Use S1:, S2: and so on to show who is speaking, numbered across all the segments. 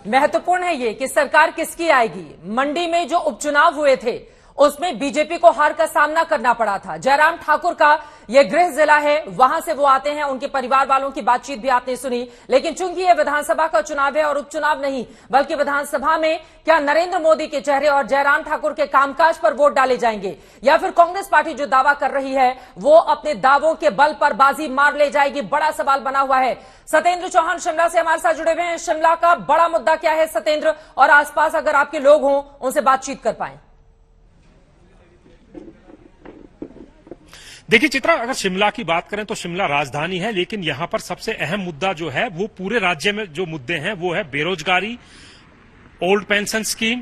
S1: महत्वपूर्ण है ये कि सरकार किसकी आएगी। मंडी में जो उपचुनाव हुए थे उसमें बीजेपी को हार का सामना करना पड़ा था। जयराम ठाकुर का यह गृह जिला है, वहां से वो आते हैं, उनके परिवार वालों की बातचीत भी आपने सुनी। लेकिन चूंकि यह विधानसभा का चुनाव है और उपचुनाव नहीं, बल्कि विधानसभा में क्या नरेंद्र मोदी के चेहरे और जयराम ठाकुर के कामकाज पर वोट डाले जाएंगे, या फिर कांग्रेस पार्टी जो दावा कर रही है वो अपने दावों के बल पर बाजी मार ले जाएगी, बड़ा सवाल बना हुआ है। सत्येंद्र चौहान शिमला से हमारे साथ जुड़े हुए हैं। शिमला का बड़ा मुद्दा क्या है सत्येंद्र, और आसपास अगर आपके लोग हों उनसे बातचीत कर पाए।
S2: देखिए चित्रा, अगर शिमला की बात करें तो शिमला राजधानी है, लेकिन यहां पर सबसे अहम मुद्दा जो है वो पूरे राज्य में जो मुद्दे हैं वो है बेरोजगारी, ओल्ड पेंशन स्कीम,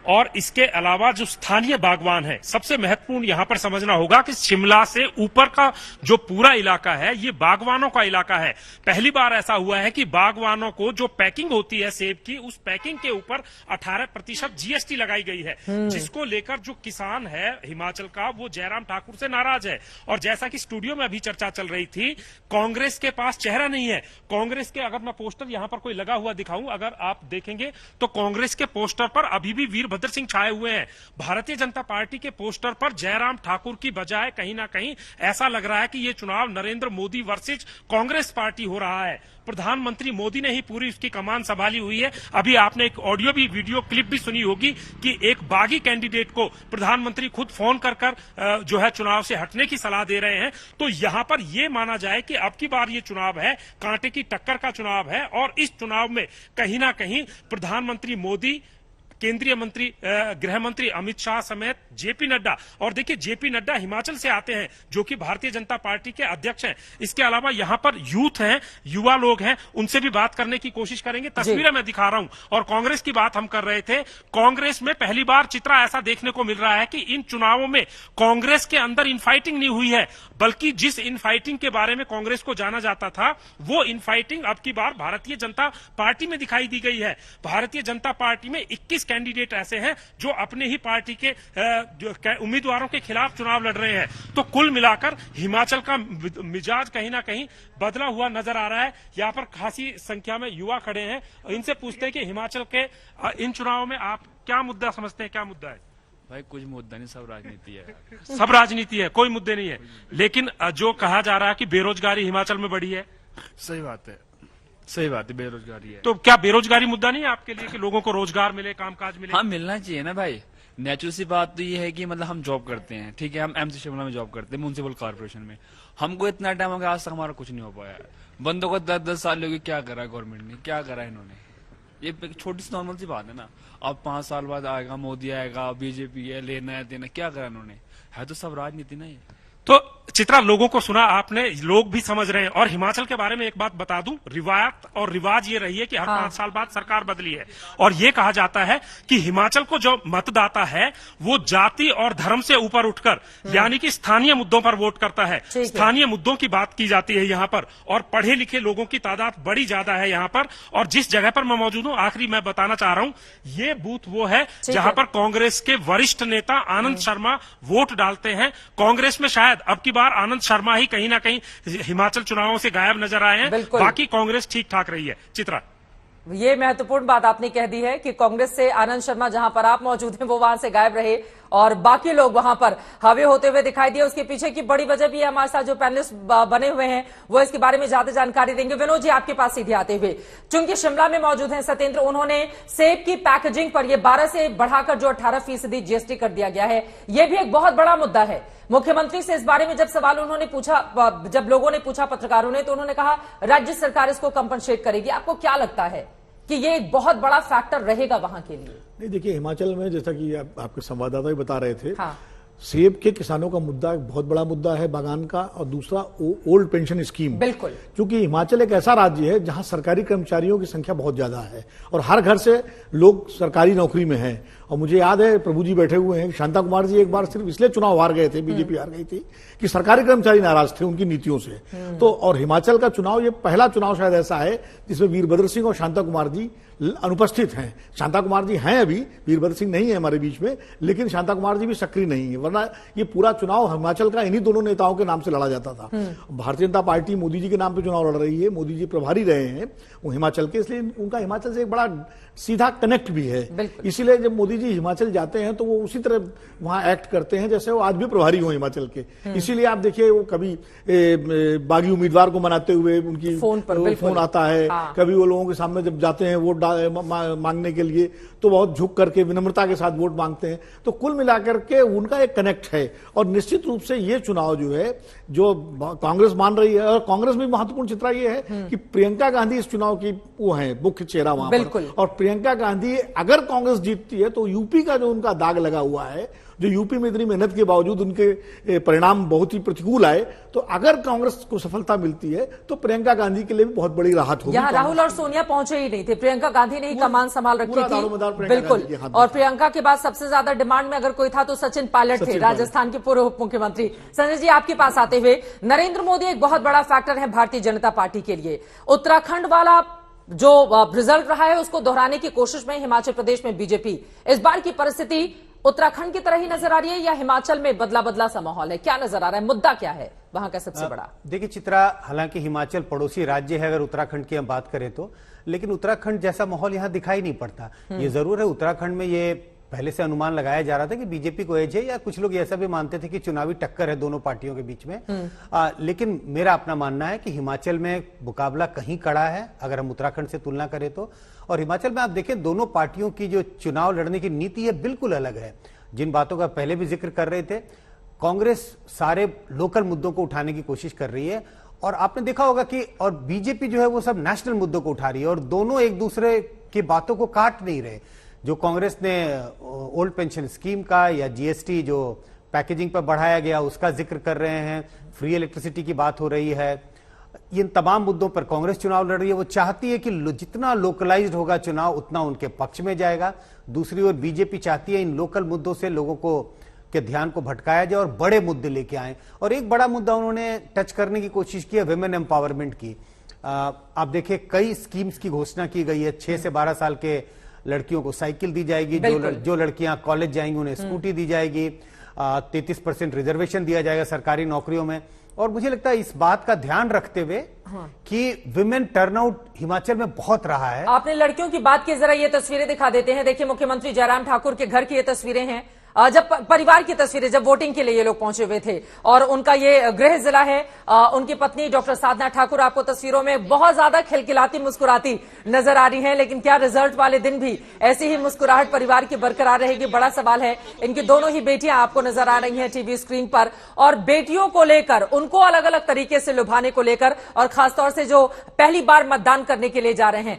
S2: और इसके अलावा जो स्थानीय बागवान है। सबसे महत्वपूर्ण यहां पर समझना होगा कि शिमला से ऊपर का जो पूरा इलाका है ये बागवानों का इलाका है। पहली बार ऐसा हुआ है कि बागवानों को जो पैकिंग होती है सेब की, उस पैकिंग के ऊपर 18% जीएसटी लगाई गई है, जिसको लेकर जो किसान है हिमाचल का वो जयराम ठाकुर से नाराज है। और जैसा कि स्टूडियो में अभी चर्चा चल रही थी, कांग्रेस के पास चेहरा नहीं है। कांग्रेस के अगर मैं पोस्टर यहां पर कोई लगा हुआ दिखाऊं, अगर आप देखेंगे तो कांग्रेस के पोस्टर पर अभी भी वीरभद्र सिंह छाए हुए हैं। भारतीय जनता पार्टी के पोस्टर पर जयराम ठाकुर की बजाय कहीं ना कहीं ऐसा लग रहा है कि ये चुनाव नरेंद्र मोदी वर्सेस कांग्रेस पार्टी हो रहा है। प्रधानमंत्री मोदी ने ही पूरी उसकी कमान संभाली हुई है। अभी आपने एक ऑडियो भी, वीडियो क्लिप भी सुनी होगी कि एक बागी कैंडिडेट को प्रधानमंत्री खुद फोन कर जो है चुनाव से हटने की सलाह दे रहे हैं। तो यहां पर यह माना जाए कि अब की बार ये चुनाव है, कांटे की टक्कर का चुनाव है, और इस चुनाव में कहीं ना कहीं प्रधानमंत्री मोदी, केंद्रीय मंत्री गृह मंत्री अमित शाह समेत जेपी नड्डा, और देखिए जेपी नड्डा हिमाचल से आते हैं जो कि भारतीय जनता पार्टी के अध्यक्ष हैं। इसके अलावा यहां पर यूथ हैं, युवा लोग हैं, उनसे भी बात करने की कोशिश करेंगे। तस्वीरें मैं दिखा रहा हूं। और कांग्रेस की बात हम कर रहे थे, कांग्रेस में पहली बार चित्रा ऐसा देखने को मिल रहा है कि इन चुनावों में कांग्रेस के अंदर इनफाइटिंग नहीं हुई है, बल्कि जिस इनफाइटिंग के बारे में कांग्रेस को जाना जाता था वो इनफाइटिंग अब की बार भारतीय जनता पार्टी में दिखाई दी गई है। भारतीय जनता पार्टी में 21 कैंडिडेट ऐसे हैं जो अपने ही पार्टी के उम्मीदवारों के खिलाफ चुनाव लड़ रहे हैं। तो कुल मिलाकर हिमाचल का मिजाज कहीं ना कहीं बदला हुआ नजर आ रहा है। यहाँ पर खासी संख्या में युवा खड़े हैं, इनसे पूछते हैं कि हिमाचल के इन चुनावों में आप क्या मुद्दा समझते हैं, क्या मुद्दा है?
S3: भाई कुछ मुद्दा नहीं, सब राजनीति है।
S2: सब राजनीति है, कोई मुद्दे नहीं है। लेकिन जो कहा जा रहा है कि बेरोजगारी हिमाचल में बढ़ी है,
S3: सही बात है, सही बात है, बेरोजगारी है।
S2: तो क्या बेरोजगारी मुद्दा नहीं है आपके लिए कि लोगों को रोजगार मिले, कामकाज मिले?
S3: हाँ, मिलना चाहिए ना भाई। नेचुरल सी बात तो ये है कि मतलब हम जॉब करते हैं, ठीक है, हम एमसी शिमला में जॉब करते हैं, म्युनिसिपल कॉर्पोरेशन में। हमको इतना टाइम हो गया, आज तक हमारा कुछ नहीं हो पाया है। बंदों को 10-10 साल हो गए, क्या करा गवर्नमेंट ने, क्या करा इन्होंने? ये छोटी सी नॉर्मल सी बात है ना। अब 5 साल बाद आएगा मोदी, आएगा बीजेपी है, लेना है देना, क्या करा इन्होंने? है तो सब राजनीति ना।
S2: तो चित्रा, लोगों को सुना आपने, लोग भी समझ रहे हैं। और हिमाचल के बारे में एक बात बता दूं, रिवायत और रिवाज ये रही है कि हर 5 साल बाद सरकार बदली है, और ये कहा जाता है कि हिमाचल को जो मतदाता है वो जाति और धर्म से ऊपर उठकर यानी कि स्थानीय मुद्दों पर वोट करता है। स्थानीय मुद्दों की बात की जाती है यहाँ पर, और पढ़े लिखे लोगों की तादाद बड़ी ज्यादा है यहाँ पर। और जिस जगह पर मैं मौजूद हूँ, आखिरी मैं बताना चाह रहा हूँ, ये बूथ वो है जहां पर कांग्रेस के वरिष्ठ नेता आनंद शर्मा वोट डालते हैं। कांग्रेस में शायद अब की बार आनंद शर्मा ही कहीं ना कहीं हिमाचल चुनावों से गायब नजर आए हैं, बाकी कांग्रेस ठीक ठाक रही है। चित्रा,
S1: ये महत्वपूर्ण बात आपने कह दी है कि कांग्रेस से आनंद शर्मा जहां पर आप मौजूद हैं वो वहां से गायब रहे और बाकी लोग वहां पर हावी होते हुए दिखाई दिए। उसके पीछे की बड़ी वजह भी है। हमारे साथ जो पैनलिस्ट बने हुए हैं वो इसके बारे में ज्यादा जानकारी देंगे। विनोद जी, आपके पास सीधे आते हुए, चूंकि शिमला में मौजूद हैं सत्येंद्र, उन्होंने सेब की पैकेजिंग पर यह 12 से बढ़ाकर जो 18% जीएसटी कर दिया गया है, यह भी एक बहुत बड़ा मुद्दा है। मुख्यमंत्री से इस बारे में जब सवाल उन्होंने पूछा, जब लोगों ने पूछा पत्रकारों ने, तो उन्होंने कहा राज्य सरकार इसको कंपनसेट करेगी। आपको क्या लगता है कि ये एक बहुत बड़ा फैक्टर रहेगा वहां के लिए?
S4: नहीं, देखिए हिमाचल में जैसा कि आपके संवाददाता भी बता रहे थे,
S1: हाँ।
S4: सेब के किसानों का मुद्दा एक बहुत बड़ा मुद्दा है बागान का, और दूसरा ओल्ड पेंशन स्कीम।
S1: बिल्कुल,
S4: क्योंकि हिमाचल एक ऐसा राज्य है जहां सरकारी कर्मचारियों की संख्या बहुत ज्यादा है और हर घर से लोग सरकारी नौकरी में हैं, और मुझे याद है प्रभु जी बैठे हुए हैं, शांता कुमार जी एक बार सिर्फ इसलिए चुनाव हार गए थे, बीजेपी हार गई थी कि सरकारी कर्मचारी नाराज थे उनकी नीतियों से। तो और हिमाचल का चुनाव, ये पहला चुनाव शायद ऐसा है जिसमें वीरभद्र सिंह और शांता कुमार जी अनुपस्थित हैं। शांता कुमार जी हैं अभी, वीरभद्र सिंह नहीं है हमारे बीच में, लेकिन शांता कुमार जी भी सक्रिय नहीं है, वरना ये पूरा चुनाव हिमाचल का इन्हीं दोनों नेताओं के नाम से लड़ा जाता था। भारतीय जनता पार्टी मोदी जी के नाम पे चुनाव लड़ रही है, मोदी जी प्रभारी रहे हैं वो हिमाचल के, इसलिए उनका हिमाचल से एक बड़ा सीधा कनेक्ट भी है। इसीलिए जब मोदी जी हिमाचल जाते हैं तो वो उसी तरह वहां एक्ट करते हैं जैसे वो आज भी प्रभारी हो हिमाचल के। इसीलिए आप देखिए वो कभी बागी उम्मीदवार को मनाते हुए उनकी फोन आता है, कभी वो लोगों के सामने जब जाते हैं वोट मांगने के लिए तो बहुत झुक करके विनम्रता के साथ वोट मांगते हैं। तो कुल मिलाकर के उनका एक कनेक्ट है। और निश्चित रूप से ये चुनाव जो है, जो कांग्रेस मान रही है, और कांग्रेस में महत्वपूर्ण चित्रा ये है कि प्रियंका गांधी इस चुनाव की वो है मुख्य चेहरा वहां पर। और प्रियंका गांधी अगर कांग्रेस जीतती है तो यूपी का जो उनका दाग लगा हुआ है, जो यूपी में इतनी मेहनत के बावजूद उनके परिणाम बहुत ही प्रतिकूल आए, तो अगर कांग्रेस को सफलता मिलती है तो प्रियंका गांधी के लिए भी बहुत बड़ी राहत होगी।
S1: यहाँ राहुल और सोनिया पहुंचे ही नहीं थे, प्रियंका गांधी ने ही कमान संभाल रखी थी। बिल्कुल। और प्रियंका के बाद सबसे ज्यादा डिमांड में अगर कोई था तो सचिन पायलट थे, राजस्थान के पूर्व उप मुख्यमंत्री। संजय जी, आपके पास आते हुए, नरेंद्र मोदी एक बहुत बड़ा फैक्टर है भारतीय जनता पार्टी के लिए। उत्तराखंड वाला जो रिजल्ट रहा है उसको दोहराने की कोशिश में हिमाचल प्रदेश में बीजेपी, इस बार की परिस्थिति उत्तराखंड की तरह ही नजर आ रही है या हिमाचल में बदला बदला सा माहौल है? क्या नजर आ रहा है, मुद्दा क्या है वहां का सबसे बड़ा?
S5: देखिए चित्रा, हालांकि हिमाचल पड़ोसी राज्य है अगर उत्तराखंड की हम बात करें तो, लेकिन उत्तराखंड जैसा माहौल यहां दिखाई नहीं पड़ता। ये जरूर है उत्तराखंड में ये पहले से अनुमान लगाया जा रहा था कि बीजेपी को एज है, या कुछ लोग ऐसा भी मानते थे कि चुनावी टक्कर है दोनों पार्टियों के बीच में। लेकिन मेरा अपना मानना है कि हिमाचल में मुकाबला कहीं कड़ा है अगर हम उत्तराखंड से तुलना करें तो। और हिमाचल में आप देखें दोनों पार्टियों की जो चुनाव लड़ने की नीति है बिल्कुल अलग है। जिन बातों का पहले भी जिक्र कर रहे थे, कांग्रेस सारे लोकल मुद्दों को उठाने की कोशिश कर रही है, और आपने देखा होगा कि और बीजेपी जो है वो सब नेशनल मुद्दों को उठा रही है, और दोनों एक दूसरे की बातों को काट नहीं रहे। जो कांग्रेस ने ओल्ड पेंशन स्कीम का या जीएसटी जो पैकेजिंग पर बढ़ाया गया उसका जिक्र कर रहे हैं, फ्री इलेक्ट्रिसिटी की बात हो रही है, इन तमाम मुद्दों पर कांग्रेस चुनाव लड़ रही है। वो चाहती है कि जितना लोकलाइज्ड होगा चुनाव उतना उनके पक्ष में जाएगा। दूसरी ओर बीजेपी चाहती है इन लोकल मुद्दों से लोगों को के ध्यान को भटकाया जाए और बड़े मुद्दे लेके आए। और एक बड़ा मुद्दा उन्होंने टच करने की कोशिश की है, विमेन एम्पावरमेंट की। आप देखिए कई स्कीम्स की घोषणा की गई है। 6 से 12 साल के लड़कियों को साइकिल दी जाएगी, जो लड़कियां कॉलेज जाएंगी उन्हें स्कूटी दी जाएगी, 33% रिजर्वेशन दिया जाएगा सरकारी नौकरियों में। और मुझे लगता है इस बात का ध्यान रखते हुए कि विमेन टर्नआउट हिमाचल में बहुत रहा है।
S1: आपने लड़कियों की बात की, जरा ये तस्वीरें दिखा देते हैं। देखिए मुख्यमंत्री जयराम ठाकुर के घर की ये तस्वीरें हैं, जब परिवार की तस्वीरें, जब वोटिंग के लिए ये लोग पहुंचे हुए थे। और उनका ये गृह जिला है। उनकी पत्नी डॉक्टर साधना ठाकुर आपको तस्वीरों में बहुत ज्यादा खिलखिलाती मुस्कुराती नजर आ रही हैं, लेकिन क्या रिजल्ट वाले दिन भी ऐसी ही मुस्कुराहट परिवार की बरकरार रहेगी, बड़ा सवाल है। इनकी दोनों ही बेटियां आपको नजर आ रही हैं टीवी स्क्रीन पर, और बेटियों को लेकर, उनको अलग अलग तरीके से लुभाने को लेकर, और खासतौर से जो पहली बार मतदान करने के लिए जा रहे हैं,